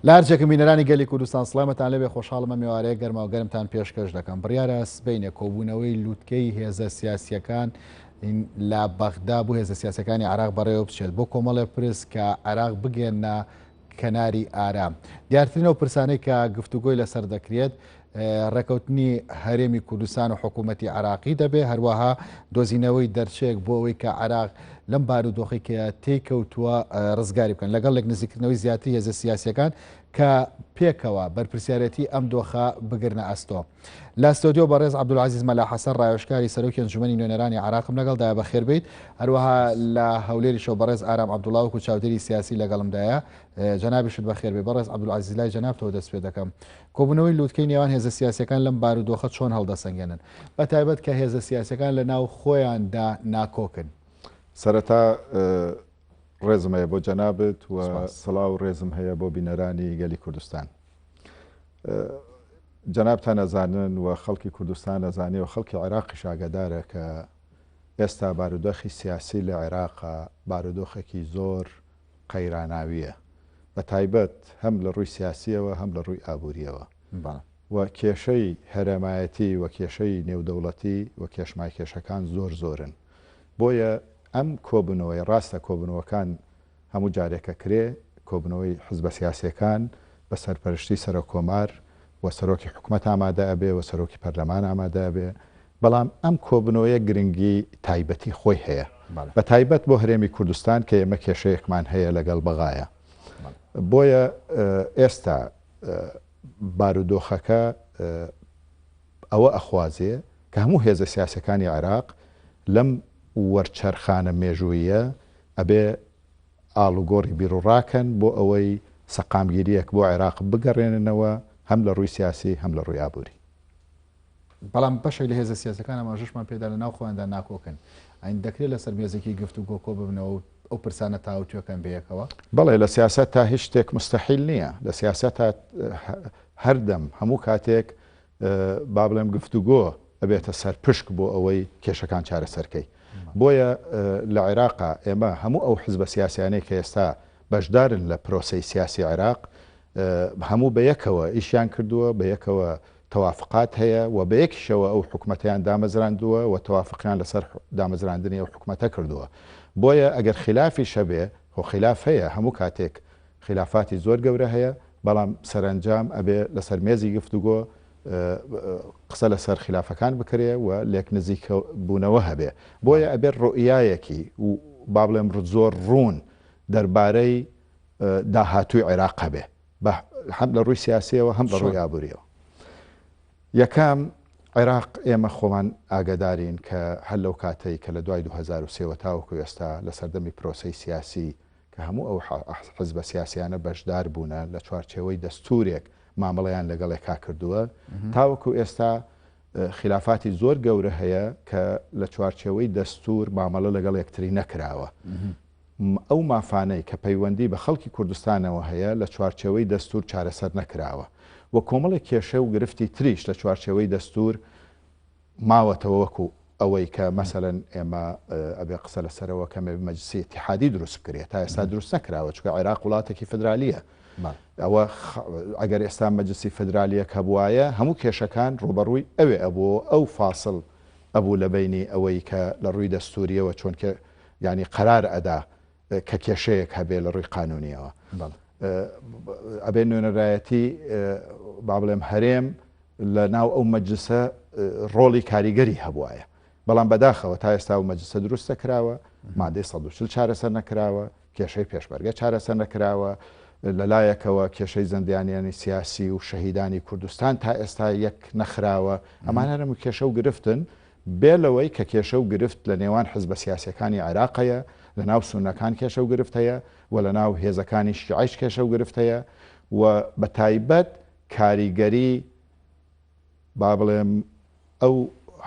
لارجێکە مینەرانی گەلی کوردستان سڵامەتان لەبێ خۆشحاڵمە میوارەیە گەرما و گەرمتان پێشکەش دەکەم. بڕیارە سبەینێ کۆبوونەوەی لووتکەی هێزە سیاسیەکان لا بەغدا بوو هێزە سیاسەکانی عراق بەڕێوە بچێت بۆ کۆمەڵێ پرس کە عراق بگێنە کەناری ئارام. دیارترینەوە پرسانەی کە گفتوگۆی لەسەر دەکرێت ڕێکەوتنی هەرێمی کوردستان و حکوومەتی عراقی دەبێ، هەروەها دۆزینەوەی دەرچێک بۆ ئەوەی کە عراق لەم بارودۆخی کە تێکەوتووە ڕزگاری بکەن لەگەڵ لێک نزیکردنەوەی زیاتری هێزە سیاسیەکان کە پێکەوە بەرپرسیارەتی ئەم دۆخە بگرنە ئەستۆ. لە ستۆدیۆ بەڕێز عەبدولعەزیز مەلا حەسەن ڕایۆشکاری سەرۆکی ئەنجومەنی نوێنەرانی عراقم لەگەڵدایە بەخێربێت، هەروەها لە هەولێریشەوە بەڕێز ئارام عەبدوڵڵا وەکو چاودێری سیاسی لەگەڵمدایە. جەنابیشت بەخێربێ. بەڕێز عەبدولعەزیز لای جەنابتەوە دەست پێ دەکەم. کۆبوونەوەی لووتکەی نێوان هێزە سیاسیەکان لەم بارودۆخە چۆن هەڵدەسەنگێنن، بەتایبەت کە هێزە سیاسیەکان لە ناو خۆیاندا ناکۆکن؟ سەرەتا ڕێزم هەیە بۆ جەنابێت و سڵاو ڕێزم هەیە بۆ بینەرانی گەلی کوردستان. جەنابتان ئەزانن و خەڵکی کوردستان ئەزانێ و خەڵکی عێراقیش ئاگادارە کە ئێستا بارودۆخی سیاسی لە عێراقا بارودۆخێکی زۆر قەیراناویە، بە تایبەت هەم لە ڕووی سیاسیەوە هەم لە ڕووی ئابوووریەوە و کێشەی هەرێمایەتی و کێشەی نێودەوڵەتی و کێشمای کێشەکان زۆر زۆرن. بۆیە ئەم کۆبوونەوەی ڕاستە کۆبوونەوەکان هەموو جارێکە کرێ، کۆبوونەوەی حزبە سیاسیەکان بە سەرپەرشتی سەرۆک کۆمار و سەرۆکی حکوومەت ئامادە ئەبێ و سەرۆکی پەرلەمان ئامادە ئەبێ، بەڵام ئەم کۆبوونەوەیە گرنگی تایبەتی خۆی هەیە، بە تایبەت بۆ هەرێمی کوردستان کە ئێمە کێشەیەکمان هەیە لەگەڵ بەغایە. بۆیە ئێستا بارودۆخەکە ئەوە ئەخوازێ کە هەموو هێزە سیاسەکانی عێراق لەم وەرچەرخانە مێژوویە ئەبێ ئاڵوگۆڕی بیرڕاکەن بۆ ئەوەی سەقامگیریەک بۆ عێراق بگەڕێننەوە، هەم لە ڕووی سیاسی هەم لە ڕووی ئابووری. بەڵام بەشێک لە هێزە سیاسەکان ئەماژەشمان پێدا لە ناو خۆیاندا ناکۆکن. ئاین دەکرێت لەسەر مێزێکی گفتوگۆ کۆ ببنەوە ئەو پرسانە تاوتوێکەکەن بەیەکەوە؟ بەڵێ، لە سیاست تا هیچ شتێک مستەحیل نییە. لە سیاست هەردەم هەموو کاتێک با بڵێم گفتوگۆ ئەبێتە سەر پشک بۆ ئەوەی کێشەکان چارەسەرکەی. بۆیە لە عێراقا ئێمە هەموو ئەو حزبە سیاسیانەی کە ئێستا بەشدارن لە پرۆسەی سیاسی عێراق هەموو بەیەکەوە ئیشیان کردووە، بەیەکەوە تەوافقات هەیە و بەیەکیشەوە ئەو حکوومەتیان دامەزراندووە و تەوافقیان لەسەر دامەزراندنی ئەو حکوومەتە کردووە. بۆیە ئەگەر خلافی شەبێ هۆ خلاف هەیە، هەموو کاتێک خلافاتی زۆر گەورە هەیە، بەڵام سەرنجام ئەبێ لەسەر مێزی گفتوگۆ قسە لەسەر خلافەکان بکرێ و لێک نزیک بوونەوە هەبێ. بۆیە ئەبێت ڕۆئیایەکی و با بڵێم زۆر ڕوون دەربارەی داهاتووی عێراق هەبێ، هەم لە ڕووی سیاسیەوە هەم لە ڕووی ئابووریەوە. یەکەم عێراق ئێمە خۆمان ئاگدارین کە هەر لەو کاتەی کە لە دوای 2023 تاوەکو ئێستا لە سەردەمی پرۆسەی سیاسی کە هەموو ئەو حزبە سیاسیانە بەشدار بوونە لە چوارچێوەی دەستورێک مامەڵەیان لەگەڵێکا کردووە، تاوەکو ئێستا خلافاتی زۆر گەورە هەیە کە لە چوارچێوەی دەستور مامەڵە لەگەڵ یەکتری نەکراوە. ئەو مافانەی کە پەیوەندی بە خەڵکی کوردستانەوە هەیە لە چوارچێوەی دەستور چارەسەر نەکراوە و کۆمەڵی کێشە و گرفتی تریش لە چوارچێوەی دەستور ماوەتەوە، وەکو ئەوەی کە مەسەلەن ئێمە ئەبێ قسە لەسەرەوە کە مەجلیسی ئیتیحادی دروست بکرێت، تا ئێستا دروست نەکراوە، چونکە عێراق وڵاتێکی فدرالیە. ئەوە ئەگەر ئێستا مەجلیسی فدرالیە کە بوایە هەموو کێشەکان ڕوبەڕووی ئەوێ ئەبوو، ئەو فاسڵ ئەبوو لە بینی ئەوەی کە لە ڕووی دەستوریەوە چۆن کە ینی قەرار ئەدا کە کێشەیەک هەبێ لە ڕووی قانونیەوە. ئەبێ نوێنەرایەتی با بڵێم هەرێم لە ناو ئەو مەجلسە ڕۆڵی کاریگەری هەبوایە، بەڵام بەداخەوە تا ئێستا و مەجلسە دروستە کراوە، مادەی 140 چارەسەر نەکراوە، کێشەی پێشمەرگە چارەسەر نەکراوە، لەلایەکەوە کێشەی زەندیانیانی سیاسی و شەهیدانی کوردستان تا ئێستا یەک نەخراوە. ئەمان هەرموو کێشە و گرفتن بێ لەوەی کە کێشە و گرفت لە نێوان حزبە سیاسیەکانی عێراقەیە، لە ناو سونەکان کێشە و گرفت هەیە و لە ناو هێزەکانی شیعیش کێشە و گرفت هەیە و بە تایبەت کاریگەری با بڵێم ئەو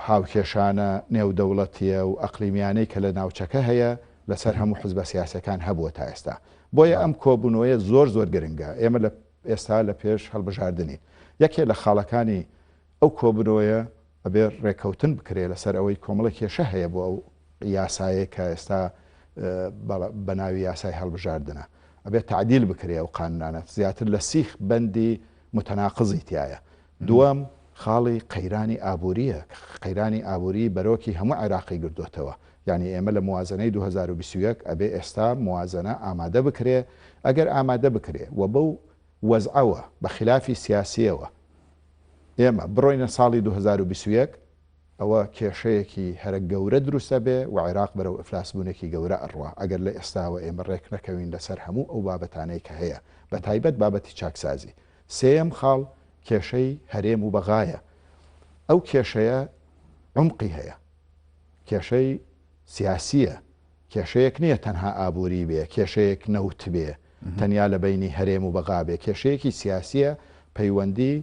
هاوکێشانە نێودەوڵەتیە و ئەقلیمیانەی کە لە ناوچەکە هەیە لەسەر هەموو حزبە سیاسەکان هەبووە تا ئێستا. بۆیە ئەم کۆبوونەوەیە زۆر زۆر گرنگە. ئێمە لە ئێستا لە پێش هەڵبژاردننی یەکێ لە خاڵەکانی ئەو کۆبوونەوەیە ئەبێ ڕێکەوتن بکرێت لەسەر ئەوەی کۆمەڵە کێشە هەیە بۆ ئەو یاسایە کە ئێستا بە ناوی یاسای هەڵبژاردنە. ئەبێت تعدیل بکرێ و قانونانە زیاتر لە 30 بەندی متەناقضی تایە. دووەم خاڵی قەیرانی ئابووریە، قەیرانی ئابووری بەرۆکی هەموو عێراقی گردوتەوە. یعنی ئێمە لە موازنەی 2021 ئەبێ ئێستا موازنە ئامادە بکرێ. ئەگەر ئامادە بکرێ و بەو وەزعەوە بە خلافی سیاسیەوە ئێمە بڕۆینە ساڵی 2021 ئەوە کێشەیەکی هەرە گەورە دروستە بێ و عێراق بەرەو ئەفلاسبوونێکی گەورە ئەڕوا ئەگەر لە ئێستاوە ئێمە ڕێک نەکەوین لەسەر هەموو ئەو بابەتانەی کە هەیە بە تایبەت بابەتی چاکسازی. سێەم خاڵ کێشەی هەرێم و بەغایە. ئەو کێشەیە عمقی هەیە، کێشەی سیاسیە، کێشەیەک نییە تەنها ئابووری بێ، کێشەیەک نەوت بێ تەنیا لە بینی هەرێم و بەغا بێ، کێشەیەکی سیاسیە پەیوەندی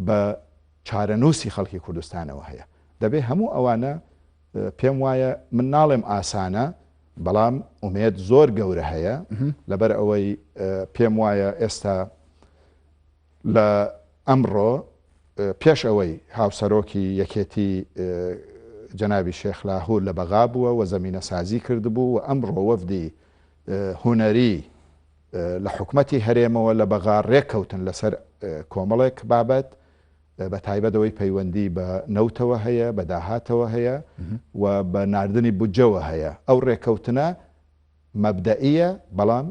بە چارەنووسی خەڵکی کوردستانەوە هەیە. دەبێ هەموو ئەوانە پێم وایە من ناڵێم ئاسانە، بەڵام ئومێد زۆر گەورە هەیە لەبەر ئەوەی پێم وایە ئێستا لە ئەمڕۆ پێش ئەوەی هاوسەرۆکی یەکێتی جەنابی شێخ لاهور لە بەغا بووە و زەمینە سازی کردبوو و ئەمڕۆ وەفدی هونەری لە حکومەتی هەرێمەوە لە بەغا ڕێککەوتن لەسەر کۆمەڵێک بابەت بە تایبەتەوەی پەیوەندی بە نەوتەوە هەیە، بە داهاتەوە هەیە و بە ناردنی بودجەوە هەیە. ئەو ڕێککەوتنە مەبدەئیە، بەڵام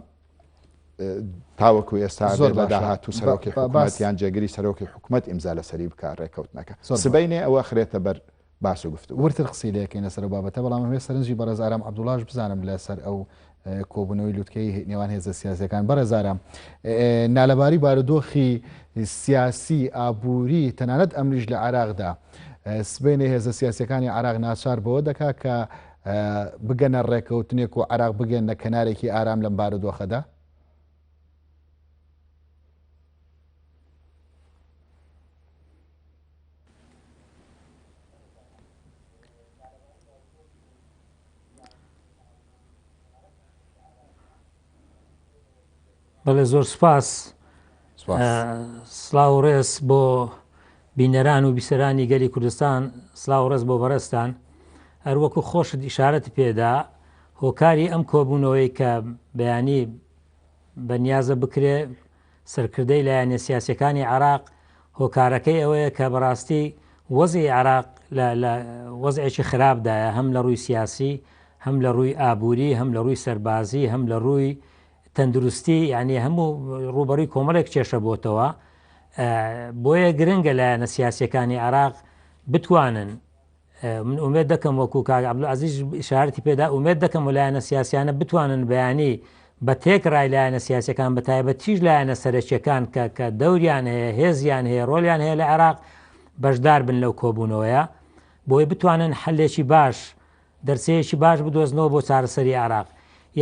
تاوەکو ئێستا لە داهات و سەرۆکی حکومەتیان جێگیری سەرۆکی حکومەت ئیمزا لەسەری بکە ڕێککەوتنەکە سبەینێ ئەوە خرێتە بەر باس و گفتوگو. ورتر قسەی لەکەین لەسەر بابەتە، بەڵام هەمێ سەرنجی بەڕێز ئارام عەبدوڵڵاش بزانم لەسەر ئەو کۆبوونەوەی لوتکەی نێوان هێزە سیاسیەکان. بەڕێز ئارام، نالەباری بارودۆخی سیاسی ئابووری تەنانەت ئەمریش لە عێراقدا سبەینێ هێزە سیاسیەکانی عێراق ناچار بەوە دەکا کە بگەنە ڕێککەوتنێک و عێراق بگەنە کەنارێکی ئارام لەم بارودۆخەدا؟ بەڵێ زۆر سپاس. سڵاو و ڕێز بۆ بینەران و بیسەرانی گەلی کوردستان، سڵاو و ڕێز بۆ بەڕێستان. هەروەکو خۆشت ئیشارەت پێدا هۆکاری ئەم کۆبوونەوەی کە بەیانی بەنیازە بکرێ سەرکردەی لایەنە سیاسیەکانی عێراق، هۆکارەکەی ئەوەیە کە بەڕاستی وەزعی عێراق لە وەزعێکی خراپدایە، هەم لە ڕووی سیاسی، هەم لە ڕووی ئابووری، هەم لە ڕووی سەربازی، هەم لە ڕووی تەندروستی، یعنی هەموو ڕوبەڕووی کۆمەڵێک کێشە بۆتەوە. بۆیە گرنگە لایەنە سیاسیەکانی عێراق بتوانن، من ئومێد دەکەم وەکو کاک عەبدولعەزیز ئیشارەتی پێدا، ئومێد دەکەم و لایەنە سیاسیانە بتوانن بەیانی بە تێک ڕای لایەنە سیاسیەکان بە تایبەتیش لایەنە سەرەکیەکان کە دەوریان هەیە، هێزیان هەیە، ڕۆلیان هەیە لە عێراق بەشدار بن لەو کۆبوونەوەیە، بۆی بتوانن حلێکی باش، دەرسەیەکی باش بدۆزنەوە بۆ چارەسەری عێراق.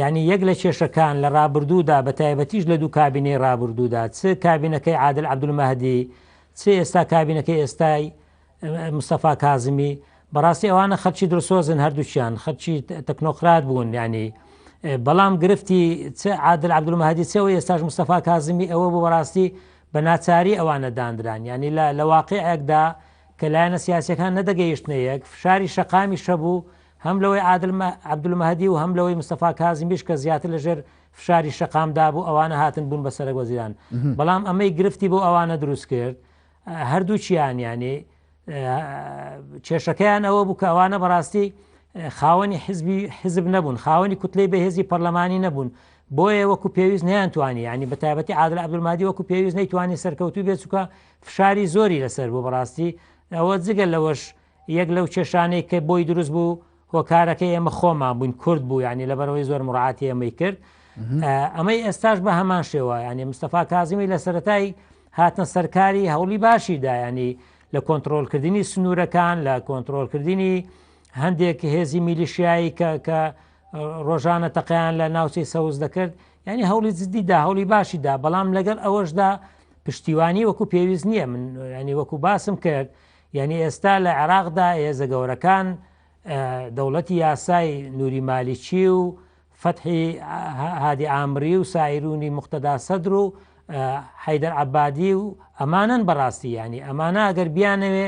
یعنی یەک لە کێشەکان لە ڕابردوودا بە تایبەتیش لە دوو کابینەی ڕابردوودا، چ کابینەکەی عادل عەبدولمەهدی، چ ئێستا کابینەکەی ئێستای مستەفا کازمی، بەڕاستی ئەوانە خەرچی درۆسۆزن، هەردووچیان خەرچی تەکنۆقرات بوون. یعنی بەڵام گرفتی چ عادل عەبدولمەهدی چەوە ئێستاش مستەفا کازمی، ئەوە بۆ بەڕاستی بە ناچاری ئەوانە دانران. یعنی لە واقعێکدا کە لایەنە سیاسیەکان نەدەگەیشتنە یەک، فشاری شەقامی شەبوو، هەم لەوەی عادل عەبدولمەهدی و هەم لەوەی مستەفا کازمیش کە زیاتر لەژێر فشاری شەقامدا بوو، ئەوانە هاتن بوون بە سەرۆک وەزیران. بەڵام ئەمەی گرفتی بۆ ئەوانە دروست کرد، هەردووچیان یعنی کێشەکەیان ئەوە بوو کە ئەوانە بەڕاستی خاوەنی حزب نەبوون، خاوەنی کوتلەی بەهێزی پەرلەمانی نەبوون، بۆیە وەکو پێویست نەیانتوانی، یعنی بە تایبەتی عادل عەبدولمەهدی وەکو پێویست نەیتوانی سەرکەوتوو بێت، چونکە فشاری زۆری لەسەر بوو. بەڕاستی ئەوە جگە لەوەش یەک لەو کێشانەی کە بۆی دروست بوو هۆکارەکەی ئێمە خۆمان بووین، کورد بوو، یعنی لەبەرەوەی زۆر مڕعاتی ئەمەی کرد. ئەمەی ئێستاش بە هەمان شێوە، یعنی مستەفا کازمی لە سەرەتای هاتنە سەرکاری هەوڵی باشیدا، ینی لە کۆنتڕۆلکردنی سنوورەکان، لە کۆنتڕۆلکردنی هەندێک هێزی میلیشیایی کە ڕۆژانە تەقییان لە ناوچەی سەوز دەکرد، ینی هەوڵی جدیدا، هەوڵی باشیدا، بەڵام لەگەڵ ئەوەشدا پشتیوانی وەکو پێویست نییە. من ینی وەکو باسم کرد، یعنی ئێستا لە عێراقدا هێزە گەورەکان، دەوڵەتی یاسای نووری مالیکی و فەتحی هادی ئامری و سایرونی مقتەدا سەدر و حەیدەر عەبادی و ئەمانن بەڕاستی، ینی ئەمانە ئەگەر بیانەوێ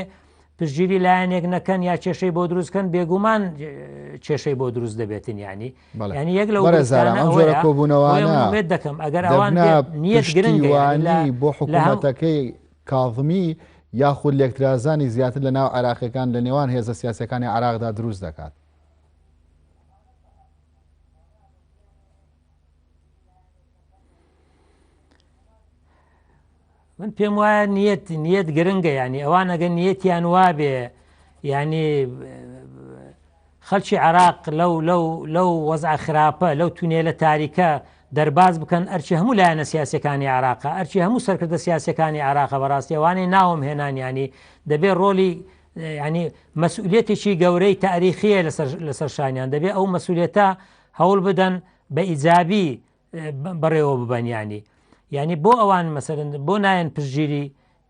پشگیری لایەنێک نەکەن یا کێشەی بۆ دروستکەن بێگومان کێشەی بۆ دروست دەبێتن ینی یەک لە کۆبوونەوەێت دەکەم ئەگەر ئەوان نیەت گرنگوانی بۆ حکوومەتەکەی کاظمی یاخود لێکترازانی زیاتر لە ناو عراقیەکان لە نێوان هێزە سیاسەکانی عراقدا دروست دەکات. من پێم وایە نیەت گرنگە ینی ئەوان ئەگەر نیەتیان وابێ ینی خەڵکی عراق لەو وەزع خراپە لەو تونێلە تاریکە دەرباز بکەن ئەرچی هەموو لایەنە سیاسەکانی عراقا ئەرچی هەموو سەرکردە سیاسەکانی عراقە بەڕاستی ئەوانەی ناوم هێنانیانی دەبێت ڕۆلی ینی مەسئولێتێکی گەورەی تاریخیە لەسەر شانیان دەبێت ئەو مەسئولێتە هەوڵ بدەن بە ئیجابی بەڕێوە ببەنیانی ینی بۆ ئەوان مەسەرن بۆ نایەن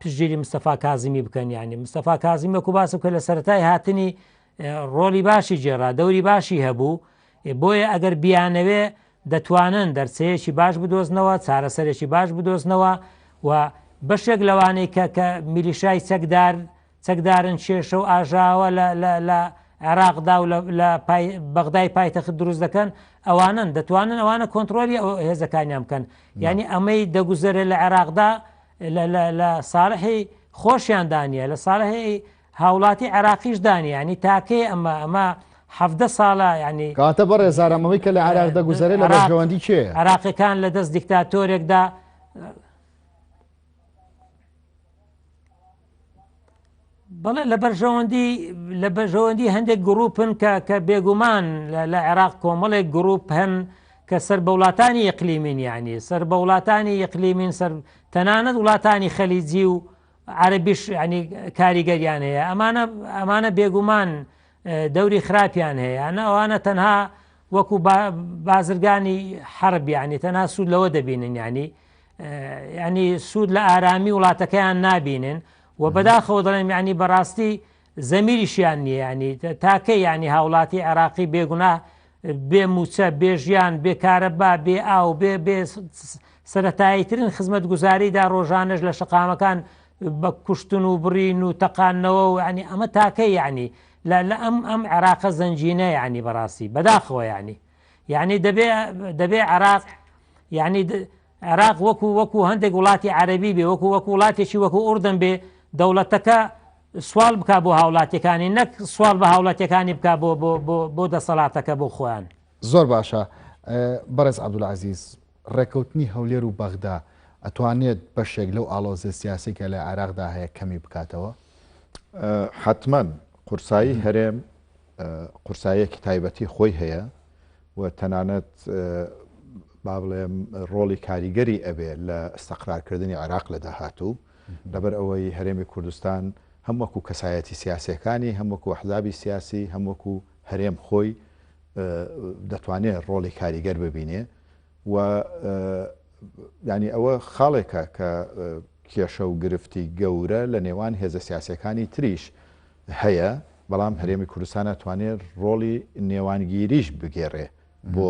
پشگیری مستەفا کازمی بکەن ینی مستەفا کازمی وەکو باس بکە لە سەرەتای هاتنی ڕۆلی باشی جێڕا دەوری باشی هەبوو بۆیە ئەگەر بیانەوێ دەتوانن دەرچەیەکی باش بدۆزنەوە چارەسەرێکی باش بدۆزنەوە و بەشێک لەوانەی کە میلیشای چەکدارن کێشە و ئاژاوە لە عێراقدا و لە بەغدای پایتەخت دروست دەکەن ئەوانن دەتوانن ئەوانە کۆنتترۆلی هێزەکانیان بکەن ینی ئەمەی دەگوزەرە لە عێراقدا لە ساڵحی خۆشیان دانیە لە ساڵحی هاوڵاتی عێراقیش دانیە ینی تاکەی ئەمە 17 ساڵە ینی کاتە بە ڕێزارەمەوەی کە لە عێراق دەگوزەرێت لە بەشەوەندی چێ عێراقیەکان لە دەست دیکتاتۆرێکدا بەڵێ لە بەرژەوەندی هەندێک گروپن کە بێگومان لە عێراق کۆمەڵێک گروپ هەن کە سەر بە وڵاتانی یەقلیمین ینی سەر بە وڵاتانی یەقلیمین سەر تەنانەت وڵاتانی خەلیجی و عەرەبیش ینی کاریگەریان هەیە ئەمانە بێگومان دەوری خراپیان هەیە ئەوانە تەنها وەکو بازرگانی حرب ینی تەنها سوود لەوە دەبینن ینی سوود لە ئارامی وڵاتەکەیان نابینن و بەداخەوە دەڵێن ینی بەڕاستی زەمیریشیان نییە ینی تاکەی ینی هاوڵاتی عێراقی بێگونا بێ موچە بێژیان بێکارەبا بێ ئاو بێ سەرەتاییترین خزمەت گوزاریدا ڕۆژانەش لە شقامەکان بە کوشتن و بڕین و تەقانەوە و ینی ئەمە تاکەی ینی لە ئەم عێراقە زەنجینە ینی بەڕاستی بەداخەوە ینی دەبێ عێراق ینی عێراق وەکو هەندێک وڵاتی عەرەبی بێ وەکو وڵاتێکی وەکو ئوردن بێ دەوڵەتەکە سوال بکە بۆ هاوڵاتیەکانی نەک سوال بە هاوڵاتیەکانی بکە بۆ دەسەڵاتەکە بۆ خۆیان. زۆر باشە بەڕێز عەبدولعەزیز ڕێکەوتنی هەولێر و بەغدا ئەتوانێت بەشێک لەو ئاڵۆزە سیاسی کە لە عێراقدا هەیە کەمی بکاتەوە؟ حتمما قورسایی هەرێم قورساییەکی تایبەتی خۆی هەیە و تەنانەت با بڵێم ڕۆڵی کاریگەری ئەبێ لە ئەستەقرارکردنی عێراق لە داهاتوو لەبەر ئەوەی هەرێمی کوردستان هەم وەکو کەسایەتی سیاسەکانی هەم وەکو ئەحزابی سیاسی هەم وەکو هەرێم خۆی دەتوانێت ڕۆڵی کاریگەر ببینێ و ینی ئەوە خاڵێکە کە کێشە و گرفتی گەورە لە نێوان هێزە سیاسەکانی تریش هەیە بەڵام هەرێمی کوردستان ئەتوانێت ڕۆڵی نێوانگیریش بگێڕێ بۆ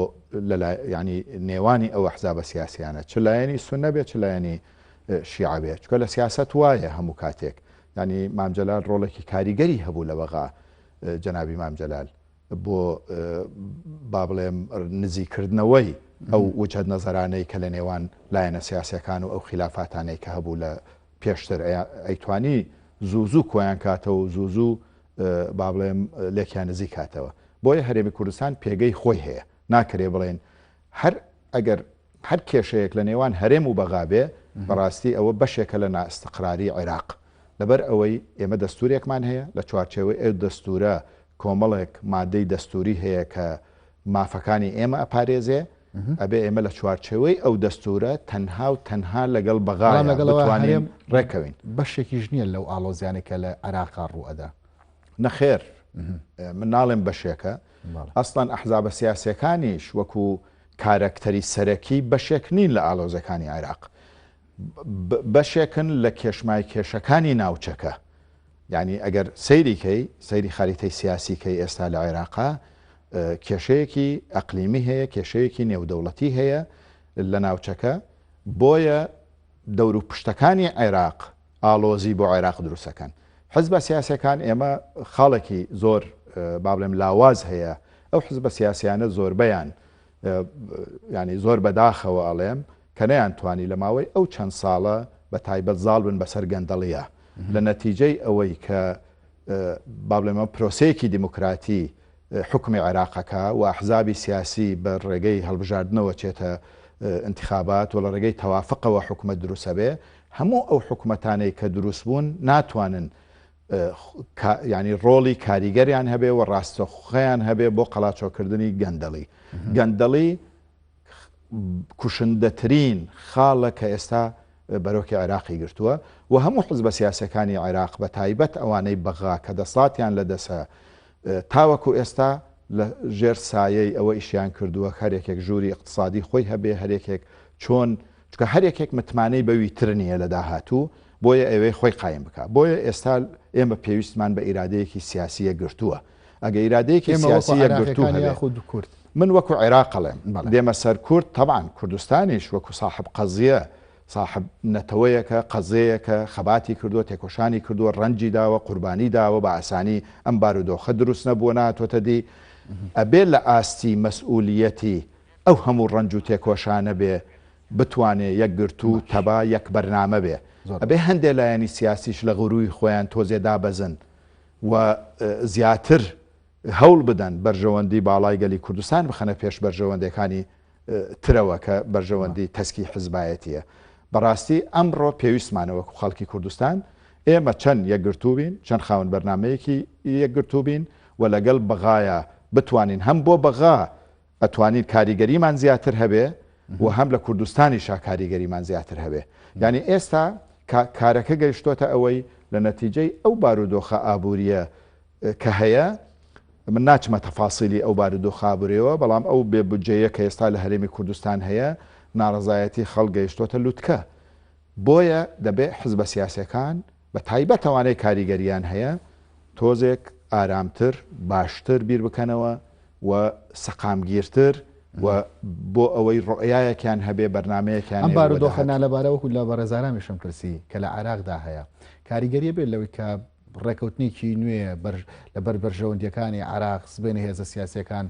ینی نێوانی ئەو ئەحزابە سیاسیانە چ لایەنی سونە بێت چ لایەنی شیعە بێت چکە لە سیاست وایە هەموو کاتێک ینی مامجەلال ڕۆڵێکی کاریگەری هەبوو لە بەغا جەنابی مامجەلال بۆ با بڵێم نزیکردنەوەی ئەو وجهەت نەزەرانەی کە لە نێوان لایەنە سیاسەکان و ئەو خلافاتانەی کە هەبوو لە پێشتر ئەیتوانی زوو کۆیان کاتەوە و زوو با بڵێم لێکیان نزیک کاتەوە بۆیە هەرێمی کوردستان پێگەی خۆی هەیە ناکرێ بڵێن ئەگەر هەر کێشەیەک لە نێوان هەرێم و بەغابێ بەڕاستی ئەوە بەشێکە لە نائستقراری عێراق لەبەر ئەوەی ئێمە دەستورێکمان هەیە لە چوارچێوەی ئەو دەستورە کۆمەڵێک مادەی دەستوری هەیە کە مافەکانی ئێمە ئەپارێزێ ئەبێ ئێمە لە چوارچێوەی ئەو دەستورە تەنها و تەنها لەگەڵ بەغا بتوانین ڕێکەوین بەشێکیش نییە لەو ئاڵۆزیانێکە لە عێراقا ڕوئەدا نەخێر من ناڵێم بەشێکە ئەسڵەن ئەحزابە سیاسەکانیش وەکو کارەکتەری سەرەکی بەشێک نین لە ئاڵۆزەکانی عێراق بەشێکن لە کێشمای کێشەکانی ناوچەکە یعنی ئەگەر سەیریکەی سەیری خەریتەی سیاسیکەی ئێستا لە عێراقا کێشەیەکی ئەقلیمی هەیە کێشەیەکی نێودەوڵەتی هەیە لە ناوچەکە بۆیە دەور و پشتەکانی عێراق ئاڵۆزی بۆ عێراق دروستەکەن حزب سیاسەکان ئێمە خاڵێکی زۆر با بڵێم لاواز هەیە ئەو حزب سیاسیانە زۆربەیان ینی زۆر بەداخەوە ئەڵێم کە نەیانتوانی لە ماوەی ئەو چەند ساڵە بە تایبەت زاڵ بن بەسەر گەندەڵیە لە نەتیجەی ئەوەی کە با بڵێمە پرۆسەیەکی دیموکراتی حکمی عێراقەکە و ئەحزابی سیاسی بە ڕێگەی هەڵبژاردنەوە چێتە انتخابات و لە ڕێگەی تەوافقەوە حکومەت دروستە بێ هەموو ئەو حکومەتانەی کە دروست بوون ناتوانن ینی ڕۆڵی کاریگەریان هەبێ و ڕاستەخۆیان هەبێ بۆ قەڵاچۆکردنی گەندەڵی گەندەڵی کوشندەترین خاڵە کە ئێستا بەرۆکی عێراقی گرتووە و هەموو حزب سیاسەکانی عێراق بە تایبەت ئەوانەی بەغا کە دەسڵاتیان لە دەسە تاوەکو ئێستا لە ژێر سایەی ئەوە ئیشیان کردووە هەرێکێک ژووری اقتصادی خۆی هەبێ هەرێکێک چۆن چکە هەرێکێک متمانەی بەوی تر نییە لە داهاتوو بۆیە ئەوەی خۆی قایم بکە بۆیە ئێستا ئێمە پێویستمان بە ئیرادەیەکی سیاسیە گرتووە ئەگە ئیرادەیەکی سیاسیە گرتووە کورد من وەکو عێراقەڵێم دێمە سەر کورد طبعاً کوردستانیش وەکو صاحب قەزیە صاحب نەتەوەیەکە قەزەیەکە خەباتی کردووە تێکۆشانی کردووە ڕەنجی داوە قوربانی داوە بە ئاسانی ئەم بارودۆخە دروست نەبووە ناتۆتە دی ئەبێ لە ئاستی مەسئولیەتی ئەو هەموو ڕەنج و تێکۆشانە بێ بتوانێ یەک گرتو تەبا یەک بەرنامە بێ ئەبێ هەندێک لایەنی سیاسیش لە غڕووی خۆیان تۆزێ دابەزن و زیاتر هەوڵ بدەن بەرژەوەندی باڵای گەلی کوردستان بخەنە پێش بەرژەوەندەکانی ترەوە کە بەرژەوەندی تەسکی حزبایەتیە بەڕاستی ئەمڕۆ پێویستمانەوەکو خەڵکی کوردستان ئێمە چەند یەکگرتوو بین چەند خاوەن بەرنمەیەکی یەکگرتوو بین و لەگەڵ بەغایە بتوانین هەم بۆ بەغا ئەتوانین کاریگەریمان زیاتر هەبێ و هەم لە کوردستانیشا کاریگەریمان زیاتر هەبێ یعنی ئێستا کارەکە گەیشتۆتە ئەوەی لە نەتیجەی ئەو بارودۆخە ئابوووریە کە هەیە من ناچمە تەفاسیلی ئەو بارودۆخە ئابوووریەوە بەڵام ئەو بێبجەیە کە ئێستا لە هەرێمی کوردستان هەیە ناڕزایەتی خەڵک گەیشتۆتە لوتکە بۆیە دەبێت حزب سیاسەکان بە تایبەتەوانەی کاریگەریان هەیە تۆزێک ئارامتر باشتر بیر بکەنەوە و سەقامگیرتر و بۆ ئەوەی ڕۆیایەکیان هەبێ بەرنمەیەکیان ئەم بارودۆخە لەبارەوەکو لە بەڕێزارانیشم پرسی کە لە عێراقدا هەیە کاریگەریە بێت لەوەی کە ڕێکەوتنێکی نوێ لەبەر بەرژەوەندیەکانی عێراق سبێنە هێزە سیاسیەکان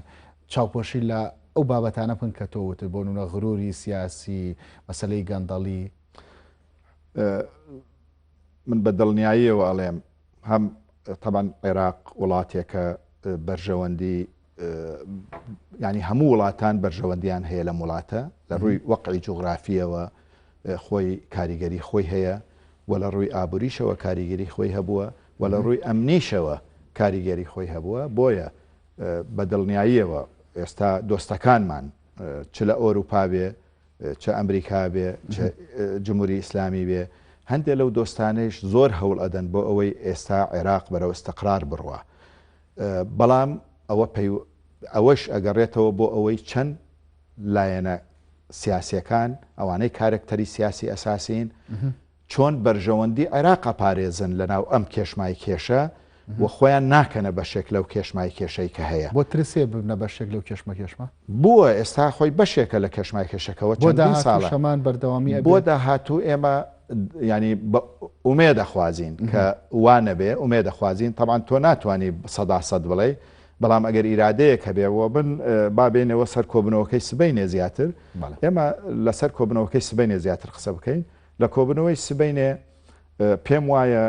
چاوپۆشی لە ئەو بابەتانە بکەن کە تۆوتر بۆ نونە غروری سیاسی مەسلەی گەندەڵی من بە دڵنیاییەوە ئەڵێم هەم طبعاً عێراق وڵاتێکە بەرژەوەندی ینی هەموو وڵاتان بەرژەوەندیان هەیە لە وڵاتە لە ڕووی وەقعی جوغرافیەوە خۆی کاریگەری خۆی هەیە و لە ڕووی ئابووریشەوە کاریگەری خۆی هەبووە و لە ڕووی ئەمنیشەوە کاریگەری خۆی هەبووە بۆیە بە دڵنیاییەوە ئێستا دۆستەکانمان چ لە ئۆروپا بێ چ ئەمریکا بێ جمهوری ئیسلامی بێ هەندێک لەو دۆستانەیش زۆر هەوڵ ئەدەن بۆ ئەوەی ئێستا عێراق بەرەو استقرار بڕوە بەڵام ئەوەش ئەگەڕێتەوە بۆ ئەوەی چەند لایەنە سیاسیەکان ئەوانەی کارکتەری سیاسی ئەساسین چۆن بەرژەوەندی عێراق پارێزن لەناو ئەم کێشمای کێشە و خۆیان ناکەنە بەشێک لەو کێشمای کێشەی کە هەیە بۆ ترسێ ببنە بەشێک لەو کێشمە بووە ئێستا خۆی بەشێکە لە کێشمای کێشەکەەوە چەندین ساڵە شەمان بەردەوامی بۆ داهاتوو ئێمە ینی ئومێ دەخوازیین کە وانە بێ ئومێ دەخوازیین طبعاً تۆ ناتوانانی 100% بڵێ بەڵام ئەگەر ئیرادەیە کە بێەوە بن بابێنەوە سەر کۆبنەوەکەی سبەینێ زیاتر ئێمە لەسەر کۆبنەوەکەی سبەینێ زیاتر قسە بکەین لە کۆبنەوەی سبەینێ پێم وایە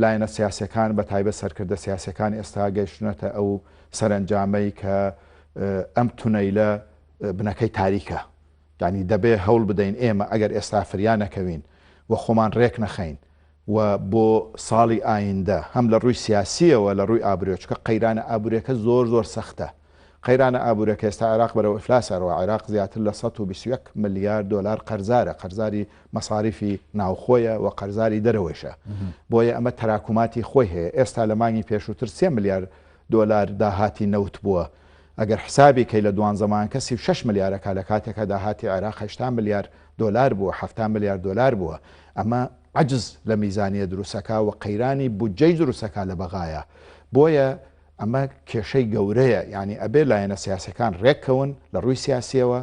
لایەنە سیاسەکان بە تایبەت سەرکردە سیاسەکان ئێستا گەیشتونەتە ئەو سەرنجامەی کە ئەم تونەیلە بنەکەی تاریکە یعنی دەبێ هەوڵ بدەین ئێمە ئەگەر ئێستا فریان نەکەوین و خۆمان ڕێک نەخەین و بۆ ساڵی ئایندە هەم لە ڕووی سیاسیەوە لە ڕووی ئابوورێچکە قەیرانە ئابوورەکە زۆر سەختە قەیرانە ئابوورەکە ئێستا عێراق بەرەو ئیفلاسەرەوە عێراق زیاتر لە 121 ملیار دلار قەرزارە قەرزاری مەساریفی ناوخۆیە و قەرزاری دەرەوەیشە بۆیە ئەمە تەراکوماتی خۆی هەیە ئێستا لە مانگی پێشووتر 3 ملیار دلار داهاتی نەوت بووە ئەگەر حسابی کەی لە دوان زەمان کەسی 6 ملیارەکە لە کاتێکە داهاتی عێراق 8 ملیار دلار بووە 7 ملیار دلار بووە ئەمە عجز لە میزانیە دروستەکە و قەیرانی بودجەی دروستەکە لە بەغایە بۆیە ئەمە کێشەی گەورەیە یعنی ئەبێ لایەنە سیاسەکان ڕێککەون لە ڕووی سیاسیەوە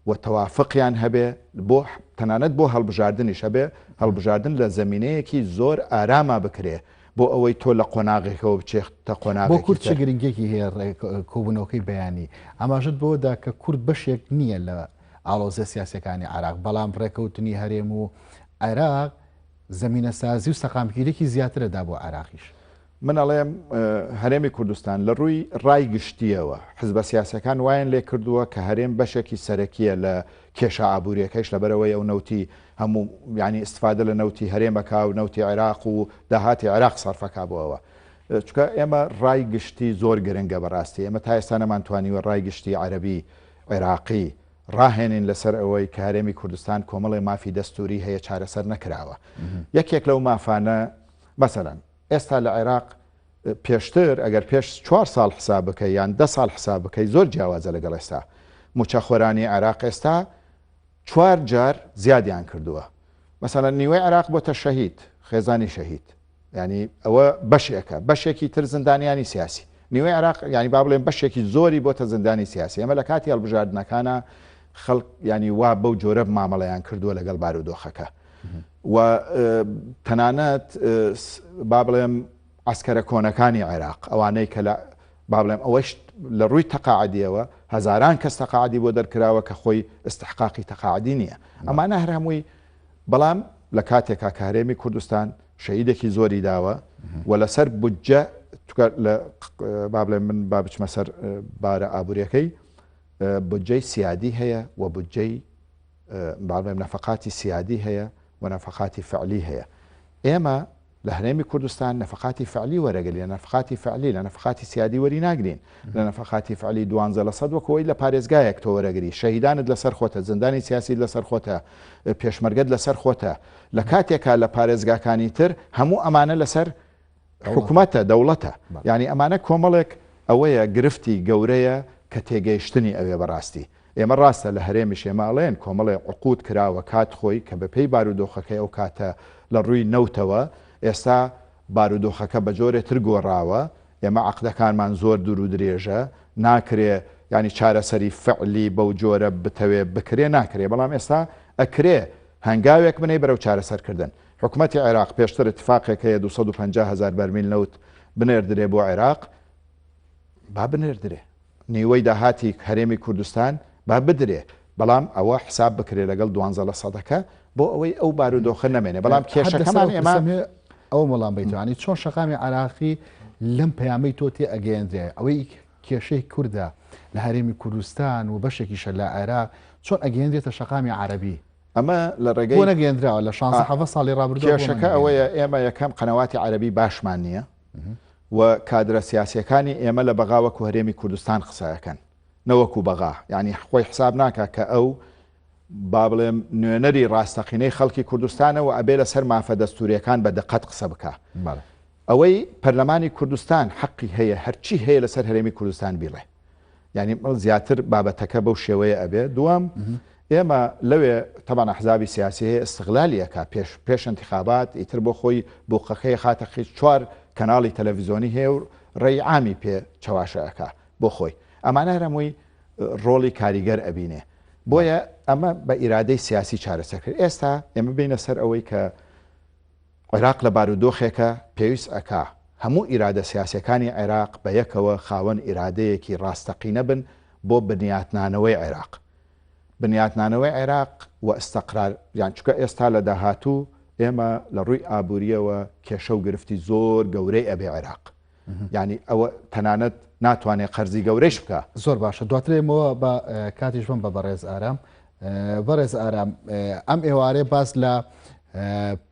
و تەوافقیان هەبێ بۆ تەنانەت بۆ هەڵبژاردنیش هەبێ هەڵبژاردن لە زەمینەیەکی زۆر ئارامە بکرێ بۆ ئەوەی تۆ لە قۆناغێکەوە بچێتە قۆناغ بۆ کورد چه گرنگێکی هەیە کۆبوونەوەکەی بەیانی ئاماژت بۆدا کە کورد بەشێک نییە لە ئاڵۆزە سیاسەکانی عراق بەڵام ڕێکەوتنی هەرێم و عێراق زمینە سازی و سەقامگیرێکی زیاترەدا بۆ عراقیش. من ئەڵێم هەرێمی کوردستان لە ڕووی ڕای گشتیەوە حزبە سیاسەکان وایەن لێ کردووە کە هەرێم بەشێکی سەرەکیە لە کێشە ئابوووریەکەیش لەبەرەوەی ئەو نەوتی هەموو ینی استفادە لە نەوتی هەرێمەکە و نەوتی عێراق و داهاتی عێراق سەرفەکا بۆەوە چکە ئێمە ڕای گشتی زۆر گرنگە بەڕاستی ئێمە تا ئێستا نەمانتوانیوە ڕای گشتی عەرەبی عێراقی ڕاهێنین لەسەر ئەوەی کە هەرێمی کوردستان کۆمەڵی مافی دەستوری هەیە چارەسەر نەکراوە یەکێک لەو مافانە مەسەڵەن ئێستا لە عێراق پێشتر ئەگەر پێش 4 ساڵ حساب بکەی یان 10 ساڵ حساب بکەی زۆر جیاوازە لەگەڵ ئێستا موچەخۆرانی عێراق ئێستا 4 جار زیادیان کردووە مەسەڵەن نیوەی عێراق بۆتە شەهید خێزانی شەهید ینی ئەوە بەشێکە بەشێکی تر زندانیانی سیاسی نیوەی عێراق ینی با بڵێن بەشێکی زۆری بۆتە زندانی سیاسی ئەمە لە کاتی هەڵبژاردنەکانە خەڵک ینی وا بەو جۆرە مامەڵەیان کردووە لەگەڵ بارودۆخەکە و تەنانەت با بڵێم عسکەرە کۆنەکانی عێراق ئەوانەی کە لە با بڵێم ئەوەش لە ڕووی تەقاعدیەوە هەزاران کەس تەقاعدی بۆ دەرکراوە کە خۆی استحقاقی تەقاعدی نییە ئەمانە هەر هەمووی بەڵام لە کاتێکا کە هەرێمی کوردستان شەهیدێکی زۆری داوە و لەسەر بودجە با بڵێم من با بچمە سەر بارە ئابوووریەکەی بودجەی سیادی هەیە و بودجەی با بڵێم نەفەقاتی سیادی هەیە و نەفەقاتی فعلی هەیە ئێمە لە هەرێمی کوردستان نەفەقاتی فعلی وەرەگەلی لە نەفەقاتی فعلی لە نەفەقاتی سیادی وەری ناگرین لە نەفەقاتی فعلی 12% وەکەوەی لە پارێزگایەک تۆ وەرەگری شەهیدانت لەسەر خۆتە زندانی سیاسی لەسەر خۆتە پێشمەرگەت لەسەر خۆتە لە کاتێکا لە پارێزگاکانی تر هەموو ئەمانە لەسەر حکوومەتە دەوڵەتە ینی ئەمانە کۆمەڵێک ئەوەیە گرفتی گەورەیە کە تێگەیشتنی ئەوێ بەڕاستی ئێمە ڕاستە لە هەرێمی شێماڵێن کۆمەڵێ عقود کراوە کات خۆی کە بەپێی بارودۆخەکەی ئەو کاتە لە ڕووی نەوتەوە ئێستا بارودۆخەکە بە جۆرێتر گۆڕاوە ئێمە عقدەکانمان زۆر دوور و درێژە ناکرێ ینی چارەسەری فعلی بەو جۆرە بتەوێ بکرێ ناکرێ بەڵام ئێستا ئەکرێ هەنگاوێک بنەی بەرەو چارەسەرکردن حکوومەتی عێراق پێشتر اتفاقێکەیە 250,000 بەرمیل نەوت بنێردرێ بۆ عێراق با بنێردرێ نیوەی داهاتی هەرێمی کوردستان با بدرێ بەڵام ئەوە حساب بکرێ لەگەڵ 12% بۆ ئەوەی ئەو بارودۆخە نەمێنێ بەڵام کێشەکەمان ئێمە ئەو مەڵام بیتوانی چۆن شەقامی عراقی لەم پەیامەی تۆ تێ ئەگەیەندرێ ئەوەی کێشەی کووردە لە هەرێمی کوردستان و بەشێکیشە لە عێراق چۆن ئەگەیەندرێتە شەقامی عەرەبی ئەمە لە ڕێگەی بۆ نەگەیەندراوە لە 16 ساڵی ڕابردووە کێشەکە ئەوەیە ئێمە یەکەم قەنەواتی عەرەبی باشمان نییە و کادرە سیاسیەکانی ئێمە لە بەغاوەکو هەرێمی کوردستان قسەکەن نەوەکو بەغا ینی خۆی حساب ناکە کە ئەو با بڵێم نوێنەری ڕاستەقینەی خەڵکی کوردستانەوە ئەبێ لەسەر مافە دەستوریەکان بە دقت قسە بکە ئەوەی پەرلەمانی کوردستان حەقی هەیە هەرچی هەیە لەسەر هەرێمی کوردستان بیڵێ ینی زیاتر بابەتەکە بەو شێوەیە ئەبێ دووەم ئێمە لەوێ تەبان ئەحزابی سیاسی هەیە استقلالیەکە پێش انتخابات ئیتر بۆ خۆی بۆقەکەی خاتە خیش 4 کەناڵی تەلەڤیزۆنی هەیە و ڕێی عامی پێ چەواشەکە بۆ خۆی ئەمانە هەمووی ڕۆڵی کاریگەر ئەبینێ بۆیە ئەمە بە ئیرادەی سیاسی چارەسەرکرد ئێستا ئێمە بینە سەر ئەوەی کە عێراق لە بارودۆخێکە پێویست ئەکا هەموو ئیرادە سیاسەکانی عێراق بە یەکەوە خاوەن ئیرادەیەکی ڕاستەقینە بن بۆ بنیاتنانەوەی عێراق بنیاتنانەوەی عێراق و ئەستەقرار یان چکە ئێستا لە داهاتوو ئێمە لە ڕووی ئابوووریەوە کێشە و گرفتی زۆر گەورەی ئەبێ عێراق ینی ئەوە تەنانەت ناتوانێت قەرزی گەورەش بکە زۆر باشە دواترێمەوە بە کاتیش بم بە بەڕێز ئارام بەڕێز ئارام ئەم ئێوارێ باس لە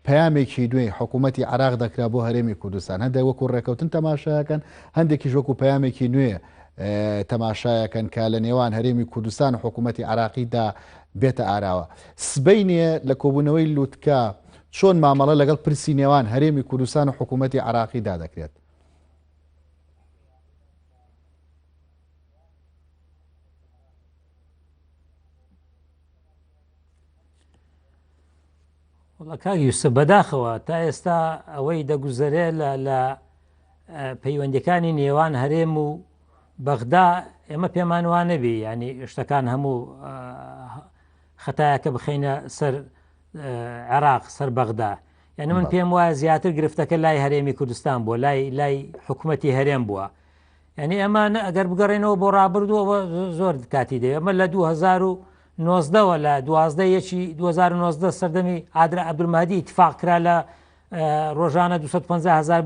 پەیامێکی دوێ حکوومەتی عراق دەکرا بۆ هەرێمی کوردستان هەندێک وەکو ڕێکەوتن تەماشایەکەن هەندێکیش وەکو پەیامێکی نوێ تەماشایەکەن کە لە نێوان هەرێمی کوردستان و حکوومەتی عراقیدا بێتە ئاراوە سبەینێ لە کۆبوونەوەی لووتکە چۆن مامەڵە لەگەڵ پرسی نێوان هەرێمی کوردستان و حکوومەتی عراقیدا دەکرێت کاگیوسە بەداخەوە تا ئێستا ئەوەی دەگوزارێ لە پەیوەندەکانی نێوان هەرێم و بەغدا ئێمە پێمان وانە بێ ینی شتەکان هەموو خەتایەکە بخینە سەر عێراق سەر بەغدا یعنی من پێم وایە زیاتر گرفتەکە لای هەرێمی کوردستان بووە لای حکوومەتی هەرێم بووە. یعنی ئەمە ئەگەر بگەڕێنەوە بۆ ڕابردووەوە زۆر کاتی دێ ئەمە لە 2019ەوە لە 2019 سەردەمی عادل عەبدولمەهدی ئیتفاق کرا لە ڕۆژانە 250,000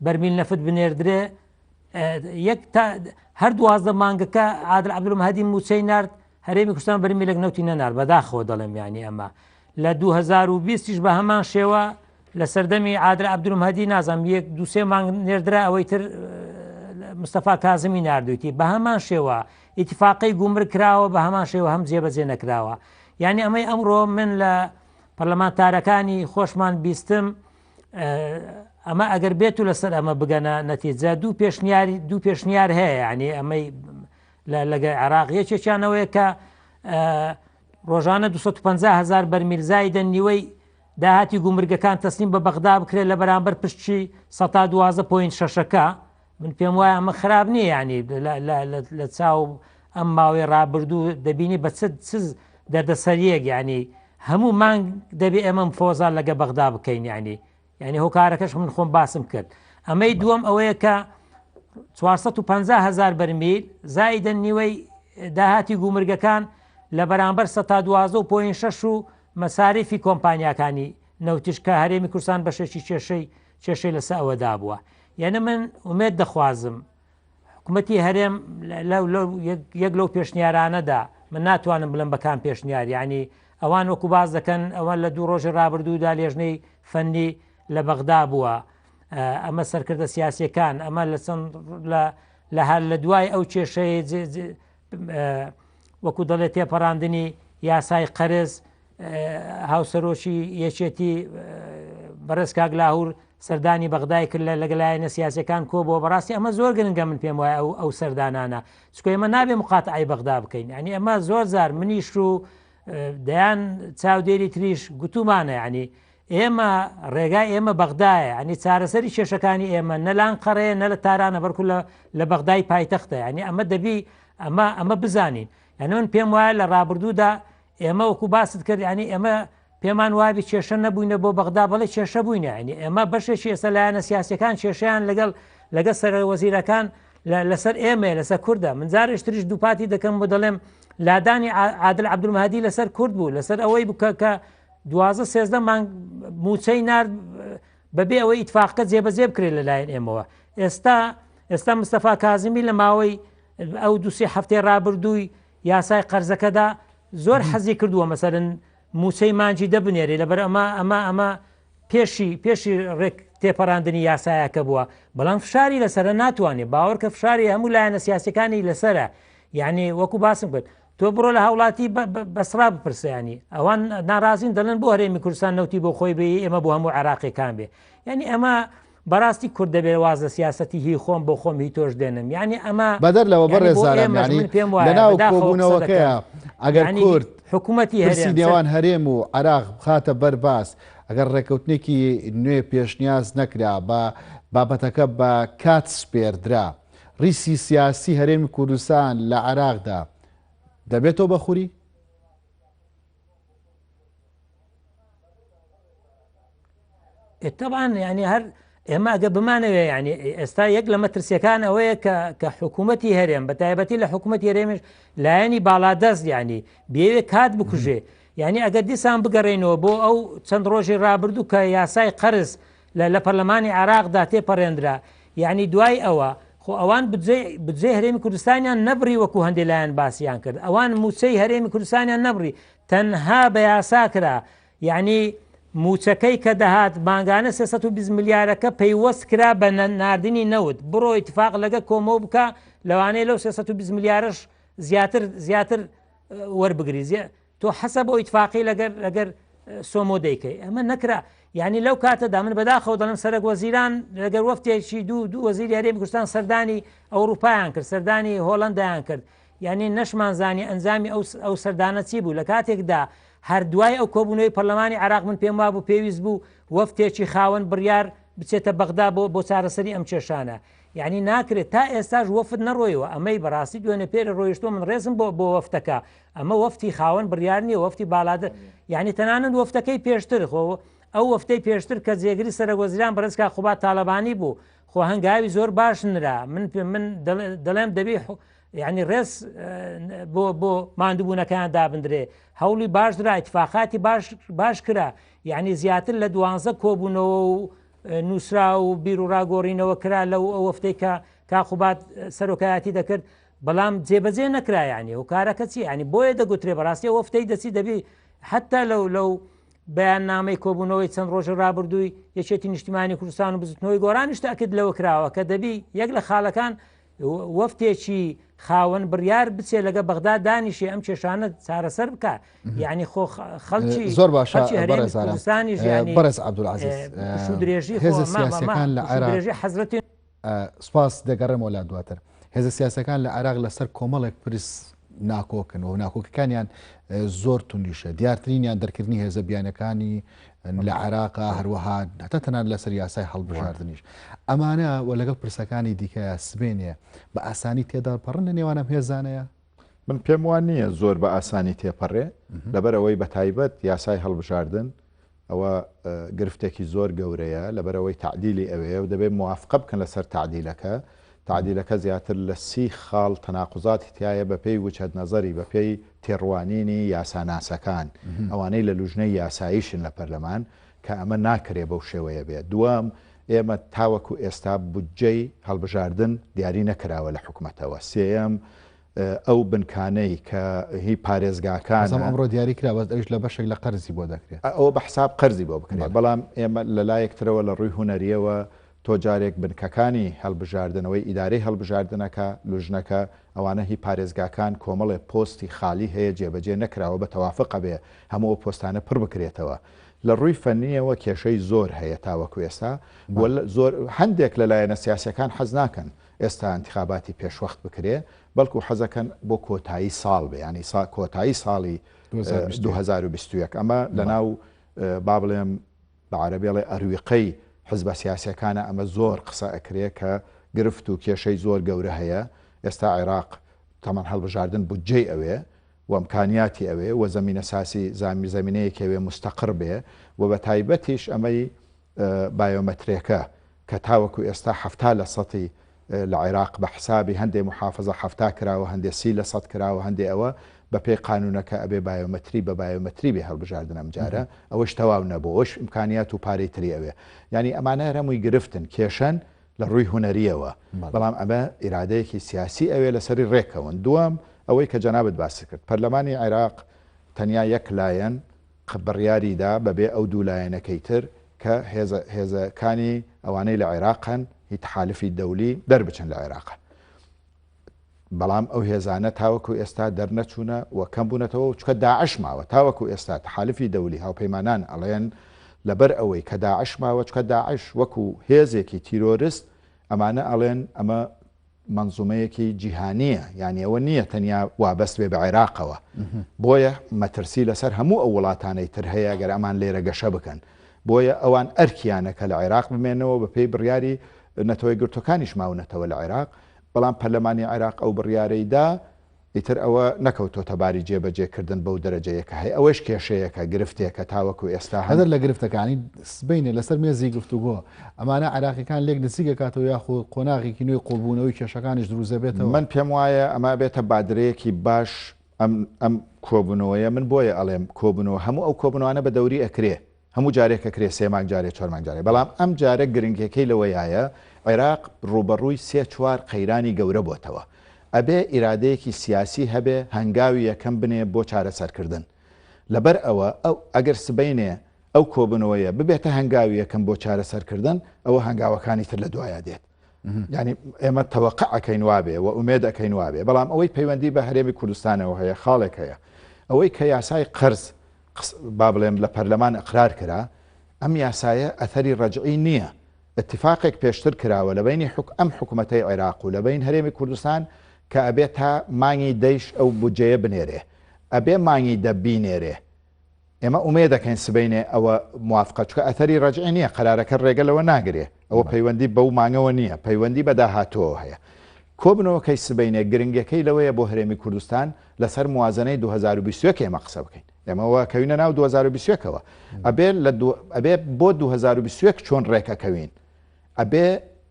بەرمیل نەفت بنێردرێ. هەر 12 مانگەکە عادل عەبدولمەهدی موچەی نارد هەرێمی کوردستان بەرمیلێک نەوتی نەنار بەداخەوە دەڵێم یعنی ئەمە لە 2020 بە هەمان شێوە لە سەردەمی عادل عەبدولمەهدی نازانم 1-2 مانگ نێردرا ئەوەی تر مستەفا کازمی نردویتی بە هەمان شێوە ئیتفاقی گومرگ کراوە بە هەمان شێوە هەم جێبەجێ نەکراوە. یعنی ئەمەی ئەمڕۆ من لە پەرلەمانتارەکانی خۆشمان بیستم ئەمە ئەگەر بێت و لەسەر ئەمە بگەنە نەتیجە دوو پێشنیار هەیە ینی ئەمەی لەگە عێراق یەکێکیانەوەیە کە ڕۆژانە 250,000 بەرمیل زایدە نیوەی داهاتی گومرگەکان تەسلیم بە بەغدا بکرێت لە بەرامبەر پشتی 112.6ەکە. من پێم وایە ئەمە خراپ نییە ینی لە چاو ئەم ماوەی ڕابردوو دەبینی بە چ دەردەسەریەک ینی هەموو مانگ دەبێ ئێمە فۆزان لەگە بەغدا بکەین ینی هۆکارەکەش من خۆم باسم کرد. ئەمەی دووەم ئەوەیە کە 450,000 بەرمیل زایدە نیوەی داهاتی گومرگەکان لە بەرامبەر 112.6 و مەساریفی کۆمپانیاکانی نەوتیش کە هەرێمی کوردستان بەشێکی کێشەی لەسەر ئەوەدا بووە. یعنی من ئومێد دەخوازم حکوومەتی هەرێم یەک لەو پێشنیارانەدا من ناتوانم بڵم بەکان پێشنیار ینی ئەوان وەکو باز دەکەن ئەوان لە 2 ڕۆژی ڕابردوودا لێژنەی فەنی لە بەغدا بووە. ئەمە سەرکردە سیاسیەکان ئەمە لە هەر لە دوای ئەو کێشەیە وەکو دەڵێت تێپەڕاندنی یاسای قەرز هاوسەرۆکی یەکێتی بەڕێز کاک لاهور سەردانی بەغدای کرد لەگەلایەنە سیاسەکان کۆ بۆ بەڕاستی ئەمە زۆر گرنگە من پێم وایە ئەو سەردانانە چکۆ ئێمە نابێ مقاتعی بەغدا بکەین ینی ئەمە زۆر زار منیش و دەیان چاودێری تریش گوتومانە ینی ئێمە ڕێگای ئێمە بەغدایە ئەنی چارەسەری کێشەکانی ئێمە نەلان قەڕەیە نە لە تارانە بەرکو لە بەغدای پایتەختە ینی ئەمە دەبی ئەمە بزانین یعنی من پێم وایە لە ڕابردوودا ئێمە وەکو باست کرد ینی ئێمە پێمان وابی کێشە نەبووینە بۆ بەغدا بەڵێ کێشە بووینە ینی ئێمە بەشێکی ئێستا لایەنە سیاسیەکان کێشیان لەگەڵ سەرۆەزیرەکان لەسەر ئێمە لەسەر کووردە من جارێک تریش دووپاتی دەکەم بۆ دەڵێم لادانی عادل عەبدولمەهدی لەسەر کورد بوو لەسەر ئەوەی بکە کە 12-13 مانگ موچەی نرد بەبێ ئەوەی ئیتفاقەکە جێبەجێ بکرێت لەلایەن ئێمەوە. ئێستا مستەفا کازمی لە ماوەی ئەو 2-3 هەفتەی ڕابردووی یاسای قەرزەکەدا زۆر حەزی کردووە مەسەرن موچەی مانجی دەبنێرێ لەبەر ئەمە پێشی ڕێک تێپەڕاندنی یاسایەکە بووە بەڵام فشاری لەسرە ناتوانێت باوەڕکە فشاری هەموو لایەنە سیاسەکانی لەسرە یعنی وەکو باسم کرد تۆ بڕۆ لە هاوڵاتی بەسرا بپرسیانی ئەوان ناڕازین دەڵێن بۆ هەرێمی کوردستان نەوتی بۆ خۆی بێ ئێمە بۆ هەموو عێراقیەکان بێ یعنی ئەمە بەڕاستی کورد دەبێت واز لە سیاسەتی هی خۆم بۆ خۆم هی تۆش دێنم یعنی ئەمە بەدەر لەوە بەڕێزارم لەناو کۆبوونەوەکەیە ئەگەر کورد حکوومەتی هەرسی نێوان هەرێم و عێراق بخاتە بەرباس ئەگەر ڕێکەوتنێکی نوێ پێشنیاز نەکرا بە بابەتەکە بە کات سپێردرا ڕیسی سیاسی هەرێمی کوردستان لە عێراقدا دەبێتەوە بەخووری؟ طبعاً ینی هەر ئێمە ئەگە بمانەوێ ینی ئێستا یەک لە مەترسیەکان ئەوەیە کە حکوومەتی هەرێم بە تایبەتی لە حکوومەتی هەرێمش لایەنی باڵادەست ینی بێوێ کات بکوژێ ینی ئەگەر دیسان بگەڕێنەوە بۆ ئەو چەند ڕۆژی ڕابردوو کە یاسای قەرز لە پەرلەمانی عێراقدا تێپەڕێنرا یعنی دوای ئەوە خۆ ئەوان بجێ هەرێمی کوردستانیان نەبڕی وەکو هەندێک لایەن باسییان کرد ئەوان موچەی هەرێمی کوردستانیان نەبڕی تەنها بە یاسا کرا یعنی موچەکەی کە دەهات ماگانە 320 ملیارەکە پەیوەست کرا بە ناردنی نەوت بڕۆ ئیتفاق لەگە کۆمەوە بکە لەوانەیە لەو 320 ملیارش زیاتر وەربگری تۆ حەسە بۆ ئیتفاقی لەگەر سۆمۆ دەیکەی ئەمە نەکرا یعنی لەو کاتەدا من بەداخەوە دەڵم سەرک وەزیران لەگەر وەفتێکی دوو وەزیری هەرێمی کوردستان سەردانی ئەوروپایان کرد سەردانی هۆڵەندایان کرد یعنی نەشمانزانی ئەنجامی ئەو سەردانە چی بوو لە کاتێکدا هەردوای ئەو کۆبوونەوەی پەرلەمانی عێراق من پێم وابوو پێویست بوو وەفتێکی خاوەن بڕیار بچێتە بەغدا بۆ چارەسەری ئەم کێشانە یعنی ناکرێت تا ئێستاش وەفت نەڕۆیەوە ئەمەی بەڕاستی دوێنێ پێرە ڕۆیشتۆ من ڕێزم بۆ وەفتەکە ئەمە وەفتی خاوەن بڕیار نییە وەفتی باڵادە یعنی تەنانەت وەفتەکەی پێشتر خۆ ئەو وەفتەی پێشتر کە جێگری سەرۆکوەزیران بەڕێز یاقوبا تاالبانی بوو خۆ هەنگاوی زۆر باش نرا من دەڵێم دەبێ یعنی ڕێز بۆ ماندووبوونەکان دابدرێ هەوڵی باشدرا اتفاقاتی باش کرا یعنی زیاتر لە 12 کۆبوونەوە و نووسرا و بیر و ڕاگۆڕینەوە کرا لەو ئەو وەفتەی کە کاخوبات سەرۆکایەتی دەکرد بەڵام جێبەجێ نەکرایانی و کارەکە چی ینی بۆیە دەگوترێ بەڕاستی وەفتەی دەچی دەبی حتا لەو بەیان نامەی کۆبوونەوەی چەند ڕۆژە ڕابردووی یەکێتی نیشتیمانی کوردستان و بزنەوەی گۆڕانیش تاکد لەوە کراوە کە دەبی یەک لە خاڵەکان وەفتێکی خاوەن بڕیار بچێ لەگە بەغدا دانیشی ئەم کێشانە چارەسەر بکە یعنی خۆ خەڵکی زۆر باشە کوردستانیش بەرز عەبدولعەزیز درێژی هێزە سیاسەکان لە عێراق حەزرەتی سپاس دەگەڕێمەوە لا دواتر هێزە سیاسەکان لە عێراق لەسەر کۆمەڵێک پرس ناکۆکن و ناکۆکەکانیان زۆر توندیشە دیارترینیان دەرکردنی هێزە بیانەکانی لە عێراقا هەروەها هەتا تەنان لەسەر یاسای هەڵبژاردنیش ئەمانە و لەگەڵ پرسەکانی دیکە سبێنێ بە ئاسانی تێدا پەڕن لە نێوانم هێزانەیە من پێم وان نییە زۆر بە ئاسانی تێپەڕێ لەبەرەوەی بە تایبەت یاسای هەڵبژاردن ئەوە گرفتێکی زۆر گەورەیە لەبەرەوەی تعدیلی ئەوەیە و دەبێت موافقە بکەن لەسەر تعدیلەکە تعدیلەکە زیاتر لە 30 خاڵ تەناقوزاتی تایە بە پێی وچەت نەزەری بە پێی تێڕوانینی یاساناسەکان ئەوانەی لە لوژنەی یاساییشن لە پەرلەمان کە ئەمە ناکرێ بەو شێوەیە بێت دووەم ئێمە تاوەکو ئێستا بودجەی هەڵبژاردن دیاری نەکراوە لە حکوومەتەوە سێەم ئەو بنکانەی کە هی پارێزگاکان ئەمڕۆ دیاری کرا بەس ئەوش لە بەشێک لە قەرزی بۆ دەکرێت ئەوە بە حساب قەرزی بۆ بکرێت بەڵام ئێمە لە لایەکترەوە لە ڕووی هوەریەوە تۆ جارێک بنکەکانی هەڵبژاردنەوەی ئیدارەی هەڵبژاردنەکە لوژنەکە ئەوانە هی پارێزگاکان کۆمەڵێ پۆستی خالی هەیە جێبەجێ نەکراوە بە تەوافق بێ هەموو پۆستانە پڕ بکرێتەوە لە ڕووی فەنیەوە کێشەی زۆر هەیە تاوەکو ئێستا زۆر هەندێک لەلایەنە سیاسەکان حەز ناکەن ئێستا انتخاباتی پێشوەخت بکرێ بەڵکو حەزەکەن بۆ کۆتایی ساڵ بێ ینی کۆتایی ساڵی 2021 ئەمە لەناو با بڵێم بە عەرەبیڵێ ئەرویقەی حزبە سیاسەکانە ئەمە زۆر قسە ئەکرێ کە گرفت و کێشەی زۆر گەورە هەیە ئێستا عێراق تەمان هەڵبژاردن بودجەی ئەوێ و ئەمکانیاتی ئەوێ و زەمینە ساسی زەمینەیەکەوێ مستەقر بێ و بە تایبەتیش ئەمەی بایۆمەترێکە کە تاوەکو ئێستا 70% لە عێراق بە حسابی هەندێک محافظە 70 کراوە هەندێک 30% کراوە هەندێک ئەوە بە پێی قانونەکە ئەبێ بایۆمەتری بە بایۆمەتری بێ هەڵبژاردن ئەم جارە ئەوەش تەواو نەبوو ئەوش ئیمکانیات و پارەی تری ئەوێ ینی ئەمانە هەمووی گرفتن کێشەن لە ڕووی هوەریەوە بەڵام ئەمە ئیرادەیەکی سیاسی ئەوێ لەسەری ڕێکەون دووەم ئەوەی کە جەنابەت باسی کرد پەرلەمانی عێراق تەنیا یەک لایەن بڕیاریدا بەبێ ئەو دوو لایەنەکەی تر کە هێزەکانی ئەوانەی لە عێراقن هی تحالفی دەولی دەربچن لە عێراق بەڵام ئەو هێزانە تاوەکو ئێستا دەرنەچوونە و کەم بوونەتەوە چکە داعش ماوە تاوەکو ئێستا تحالفی دەولی هاوپەیمانان ئەڵێن لەبەر ئەوەی کە داعش ماوە چکە داعش وەکو هێزێکی تیرۆریست ئەمانە ئەڵێن ئەمە منزومەیەکی جیهانیە یعنی ئەوە نییە تەنیا وابەست بێ بە عێراقەوە بۆیە مەترسی لەسەر هەموو ئەو وڵاتانەی تر هەیە گەر ئەمان لێرە گەشە بکەن بۆیە ئەوان ئەرکیانەکە لە عێراق بمێنەوە بە پێی بڕیاری نەتەوەی گرتوەکانیش ماونەتەوە لە عێراق بەڵام پەرلەمانی عێراق ئەو بڕیارەیدا ئیتر ئەوە نەکەوتۆتە باری جێبەجێکردن بەو دەرەجەیەکە هەیە ئەوەش کێشەیەکە گرفتێکە تاوەکو ئێستا هەدەر لە گرفتەکانی سبینێ لەسەر مێزی گفتوگۆ ئەمانە عێراقیەکان لێک نزیکە کاتەوە یاخۆ قۆناغێکی نوێی قوبوونەوەی کێشەکانیش دروزە بێتەوە من پێم وایە ئەمە بێتە بادرەیەکی باش ئەم کۆبوونەوەیە من بۆیە ئەڵێم کۆبوونەوە هەموو ئەو کۆبوونەوانە بە دەوری ئەکرێ هەموو جارێکە کرێ سێمانگ جارێ چۆرمانگ جارێ بەڵام ئەم جارە گرنگەکەی لەوەیایە عێراق ڕوبەڕووی 3-4 قەیرانی گەورە بۆتەوە ئەبێ ئیرادەیەکی سیاسی هەبێ هەنگاوی یەکەم بنێ بۆ چارەسەرکردن لەبەر ئەوە ئەگەر سبەینێ ئەو کۆبنەوەیە ببێتە هەنگاوی یەکەم بۆ چارەسەرکردن ئەوە هەنگاوەکانی تر لە دوایە دێت ینی ئێمە تەوەقعەکەین وابێ و ئومێدەکەین وابێ بەڵام ئەوەی پەیوەندی بە هەرێمی کوردستانەوە هەیە خاڵێک هەیە ئەوەی کە یاسای قەرز با بڵێم لە پەرلەمان ئەقرار کرا ئەم یاسایە ئەثەری ڕەجعی نییە اتفاقێک پێشتر کراوە لە بینی ئەم حکوومەتەی عێراق و لە بین هەرێمی کوردستان کە ئەبێ تا مانگی دەیش ئەو بودجەیە بنێرێ ئەبێ مانگی دەبینێرێ ئێمە ئومێ دەکەین سبەینێ ئەوە موافقە چکە ئەثەری ڕەجعی نییە قەرارەکە ڕێگە لەوە ناگرێ ئەوە پەیوەندی بەو مانگەوە نییە پەیوەندی بە داهاتووە هەیە کۆبنەوەکەی سبەینێ گرنگەکەی لەوەیە بۆ هەرێمی کوردستان لەسەر موازنەی 2021 ئێمە قسە بکەین ئێمەوە کەوینە ناو 2021ەوە ئەبێ بۆ 2021 چۆن ڕێکەکەوین ئەبێ